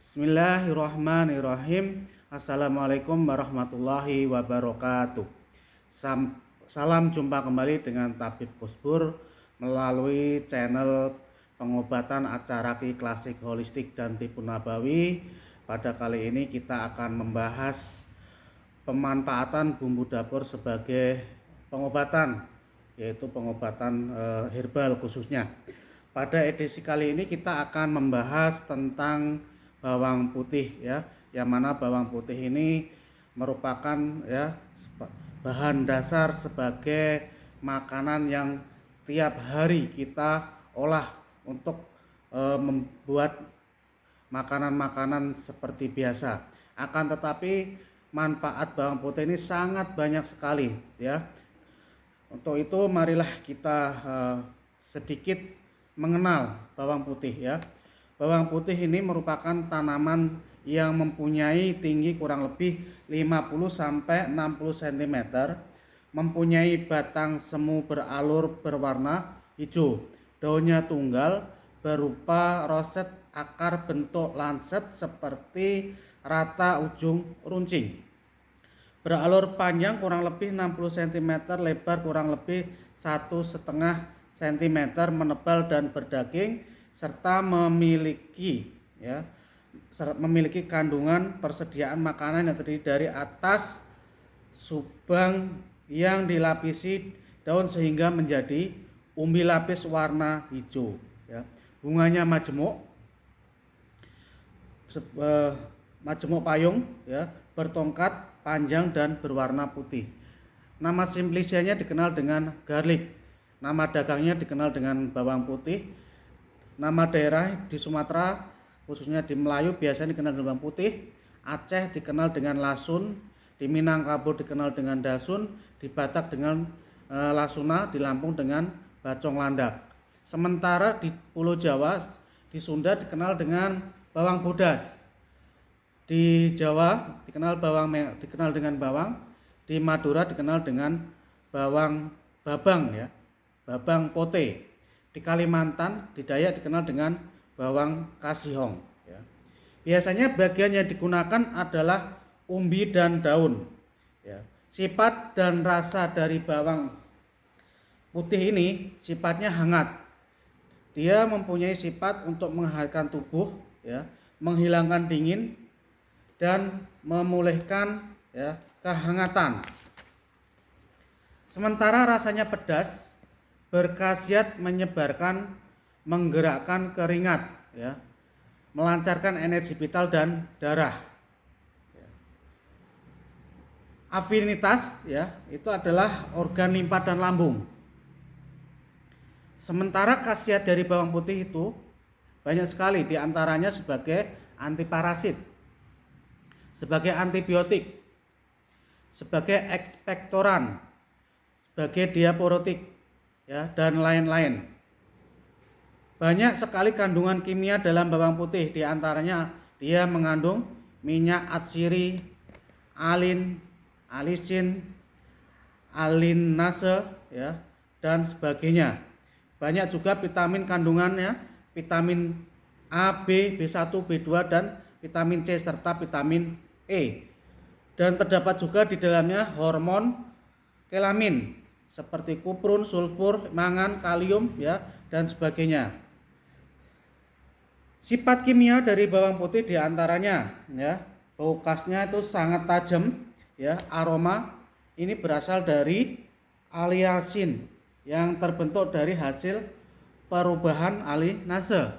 Bismillahirrahmanirrahim. Assalamualaikum warahmatullahi wabarakatuh. Salam jumpa kembali dengan Tabib Kusbur melalui channel pengobatan acaraki klasik holistik dan tipu nabawi. Pada kali ini kita akan membahas pemanfaatan bumbu dapur sebagai pengobatan, yaitu pengobatan herbal khususnya. Pada edisi kali ini kita akan membahas tentang bawang putih, ya, yang mana bawang putih ini merupakan bahan dasar sebagai makanan yang tiap hari kita olah untuk membuat makanan-makanan seperti biasa. Akan tetapi manfaat bawang putih ini sangat banyak sekali, ya. Untuk itu marilah kita sedikit mengenal bawang putih, ya. Bawang putih ini merupakan tanaman yang mempunyai tinggi kurang lebih 50-60 cm, mempunyai batang semu beralur berwarna hijau, daunnya tunggal berupa roset akar bentuk lancet seperti rata ujung runcing, beralur panjang kurang lebih 60 cm, lebar kurang lebih 1,5 cm, menebal dan berdaging, serta memiliki kandungan persediaan makanan yang terdiri dari atas subang yang dilapisi daun sehingga menjadi umbi lapis warna hijau, ya. Bunganya majemuk payung, ya, bertongkat panjang dan berwarna putih. Nama simplicianya dikenal dengan garlic, nama dagangnya dikenal dengan bawang putih. Nama daerah di Sumatera, khususnya di Melayu, biasanya dikenal dengan bawang putih. Aceh dikenal dengan lasun, di Minangkabau dikenal dengan dasun, di Batak dengan lasuna, di Lampung dengan bacong landak. Sementara di Pulau Jawa, di Sunda dikenal dengan bawang bodas. Di Jawa dikenal dengan bawang, di Madura dikenal dengan bawang babang, ya, babang pote. Di Kalimantan, di Dayak dikenal dengan bawang kasihong, ya. Biasanya bagian yang digunakan adalah umbi dan daun, ya. Sifat dan rasa dari bawang putih ini sifatnya hangat. Dia mempunyai sifat untuk menghangatkan tubuh, ya, menghilangkan dingin dan memulihkan, ya, kehangatan. Sementara rasanya pedas, berkhasiat menggerakkan keringat, ya, melancarkan energi vital dan darah. Afinitas, ya, itu adalah organ limpa dan lambung. Sementara khasiat dari bawang putih itu banyak sekali, diantaranya sebagai antiparasit, sebagai antibiotik, sebagai ekspektoran, sebagai diaporetik, ya, dan lain-lain. Banyak sekali kandungan kimia dalam bawang putih, diantaranya dia mengandung minyak atsiri, alisin, alinase, ya, dan sebagainya. Banyak juga vitamin kandungannya, vitamin A, B, B1, B2, dan vitamin C serta vitamin E. Dan terdapat juga di dalamnya hormon kelamin seperti kuprun, sulfur, mangan, kalium, ya, dan sebagainya. Sifat kimia dari bawang putih diantaranya, ya, bau khasnya itu sangat tajam, ya. Aroma ini berasal dari aliasin yang terbentuk dari hasil perubahan alinase.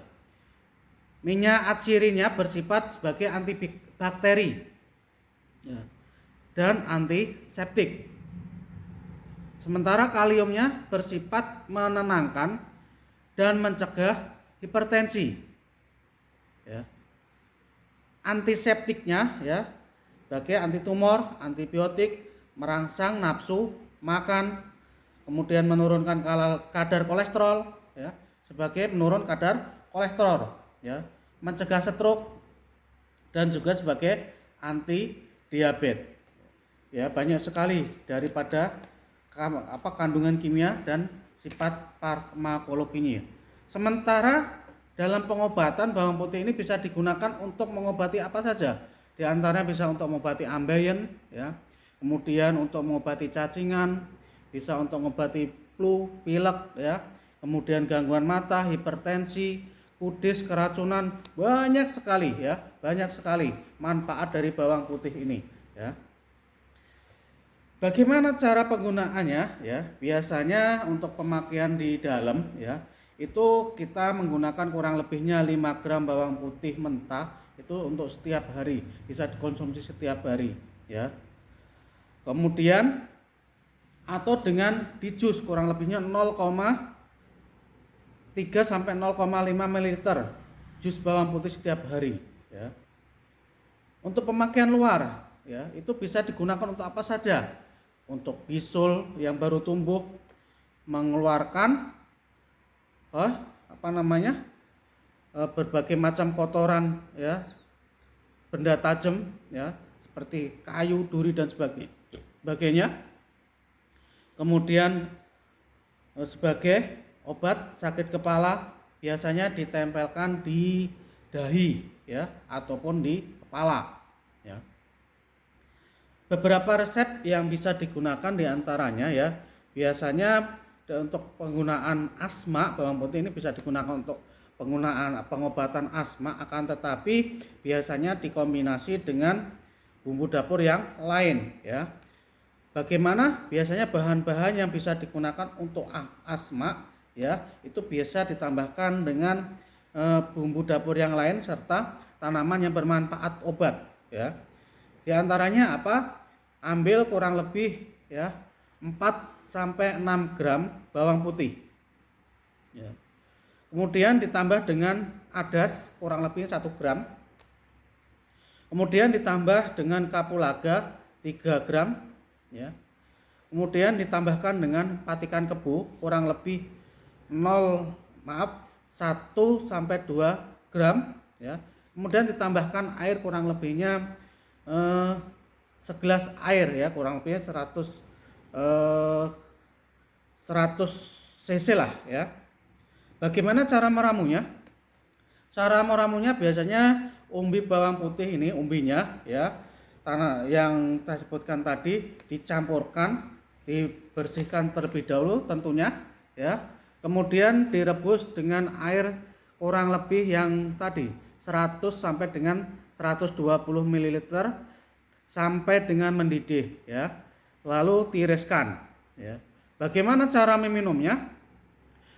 Minyak atsirinya bersifat sebagai antibakteri, ya, dan antiseptik. Sementara kaliumnya bersifat menenangkan dan mencegah hipertensi, ya. Antiseptiknya, ya, sebagai antitumor, antibiotik, merangsang nafsu makan, kemudian menurunkan kadar kolesterol, ya, sebagai menurun kadar kolesterol, ya, mencegah stroke, dan juga sebagai anti diabetes. Ya, banyak sekali daripada kandungan kimia dan sifat farmakologinya. Sementara dalam pengobatan bawang putih ini bisa digunakan untuk mengobati apa saja. Di antaranya bisa untuk mengobati ambeien, ya. Kemudian untuk mengobati cacingan, bisa untuk mengobati flu, pilek, ya. Kemudian gangguan mata, hipertensi, kudis, keracunan, banyak sekali ya, banyak sekali manfaat dari bawang putih ini, ya. Bagaimana cara penggunaannya ya? Biasanya untuk pemakaian di dalam ya, itu kita menggunakan kurang lebihnya 5 gram bawang putih mentah itu untuk setiap hari, bisa dikonsumsi setiap hari ya. Kemudian atau dengan di jus kurang lebihnya 0,3 sampai 0,5 ml jus bawang putih setiap hari ya. Untuk pemakaian luar ya, itu bisa digunakan untuk apa saja? Untuk bisul yang baru tumbuh mengeluarkan berbagai macam kotoran ya, benda tajam ya, seperti kayu, duri dan sebagainya. Kemudian sebagai obat sakit kepala biasanya ditempelkan di dahi ya, ataupun di kepala ya. Beberapa resep yang bisa digunakan diantaranya ya, biasanya untuk penggunaan asma bawang putih ini bisa digunakan untuk penggunaan pengobatan asma, akan tetapi biasanya dikombinasi dengan bumbu dapur yang lain ya. Bagaimana? Biasanya bahan-bahan yang bisa digunakan untuk asma ya, itu biasa ditambahkan dengan bumbu dapur yang lain serta tanaman yang bermanfaat obat ya. Di antaranya apa? Ambil kurang lebih ya 4 sampai 6 gram bawang putih. Ya. Kemudian ditambah dengan adas kurang lebih 1 gram. Kemudian ditambah dengan kapulaga 3 gram ya. Kemudian ditambahkan dengan patikan kebu kurang lebih 1 sampai 2 gram ya. Kemudian ditambahkan air kurang lebihnya segelas air ya, kurang lebih 100 cc lah ya. Bagaimana cara meramunya? Cara meramunya biasanya umbi bawang putih ini, umbinya ya, tanah yang saya sebutkan tadi dicampurkan, dibersihkan terlebih dahulu tentunya ya. Kemudian direbus dengan air kurang lebih yang tadi 100 sampai dengan 120 ml sampai dengan mendidih ya. Lalu tiriskan ya. Bagaimana cara meminumnya?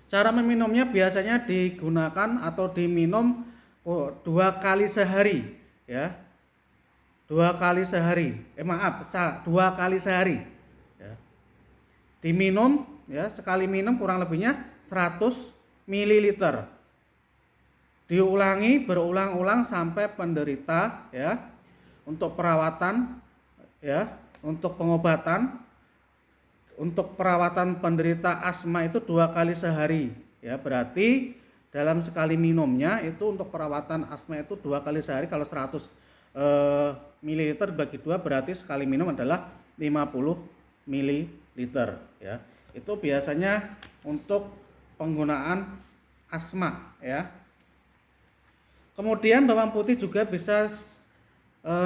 Cara meminumnya biasanya digunakan atau diminum 2 kali sehari ya. 2 kali sehari. 2 kali sehari ya. Diminum ya, sekali minum kurang lebihnya 100 ml. Diulangi berulang-ulang sampai penderita ya. Untuk perawatan ya, untuk pengobatan, untuk perawatan penderita asma itu 2 kali sehari ya. Berarti dalam sekali minumnya itu untuk perawatan asma itu 2 kali sehari. Kalau 100 ml bagi 2 berarti sekali minum adalah 50 ml ya. Itu biasanya untuk penggunaan asma ya. Kemudian bawang putih juga bisa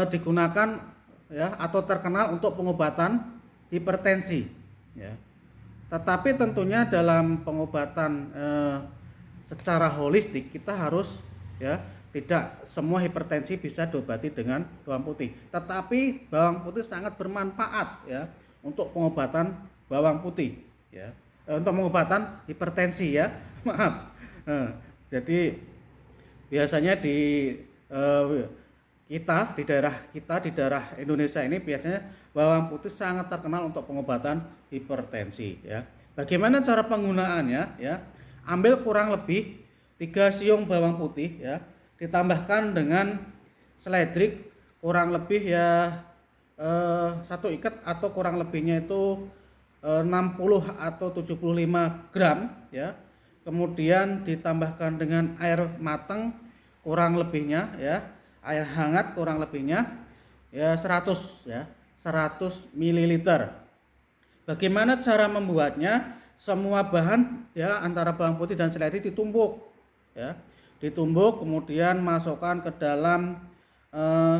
digunakan ya, atau terkenal untuk pengobatan hipertensi ya. Tetapi tentunya dalam pengobatan secara holistik kita harus ya, tidak semua hipertensi bisa diobati dengan bawang putih. Tetapi bawang putih sangat bermanfaat ya untuk pengobatan bawang putih ya. Untuk pengobatan hipertensi ya. Maaf. Jadi biasanya di di daerah Indonesia ini biasanya bawang putih sangat terkenal untuk pengobatan hipertensi ya. Bagaimana cara penggunaannya ya? Ambil kurang lebih 3 siung bawang putih ya, ditambahkan dengan seledrik kurang lebih ya 1 ikat atau kurang lebihnya itu 60 atau 75 gram ya. Kemudian ditambahkan dengan air matang kurang lebihnya ya, air hangat kurang lebihnya ya 100 ml. Bagaimana cara membuatnya? Semua bahan ya antara bawang putih dan seledri ditumbuk ya. ditumbuk kemudian masukkan ke dalam eh,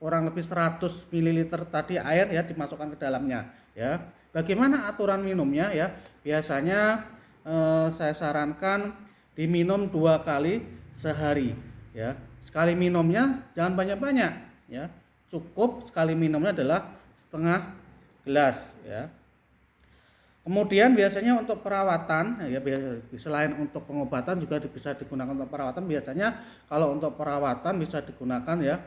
kurang lebih 100 ml tadi air ya, dimasukkan ke dalamnya ya. Bagaimana aturan minumnya ya? Biasanya saya sarankan diminum 2 kali sehari ya. Sekali minumnya jangan banyak-banyak ya. Cukup sekali minumnya adalah setengah gelas ya. Kemudian biasanya untuk perawatan ya, selain untuk pengobatan juga bisa digunakan untuk perawatan. Biasanya kalau untuk perawatan bisa digunakan ya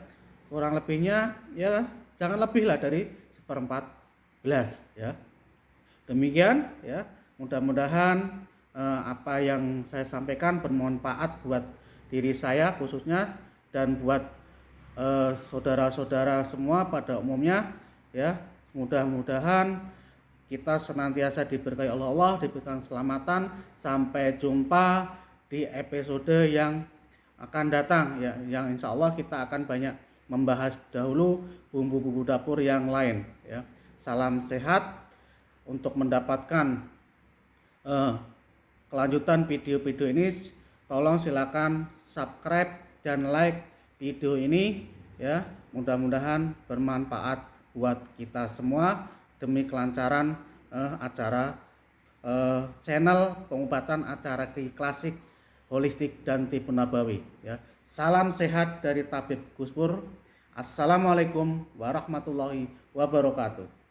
kurang lebihnya ya jangan lebih lah dari 1/4 gelas ya. Demikian ya, mudah-mudahan apa yang saya sampaikan bermanfaat buat diri saya khususnya dan buat saudara-saudara semua pada umumnya ya. Mudah-mudahan kita senantiasa diberkahi Allah, diberikan keselamatan. Sampai jumpa di episode yang akan datang ya, yang insya Allah kita akan banyak membahas dahulu bumbu-bumbu dapur yang lain ya. Salam sehat. Untuk mendapatkan kelanjutan video-video ini, tolong silakan subscribe dan like video ini ya. Mudah-mudahan bermanfaat buat kita semua demi kelancaran acara channel pengobatan acara klasik, holistik dan tibu nabawi ya. Salam sehat dari Tabib Gus Pur. Assalamualaikum warahmatullahi wabarakatuh.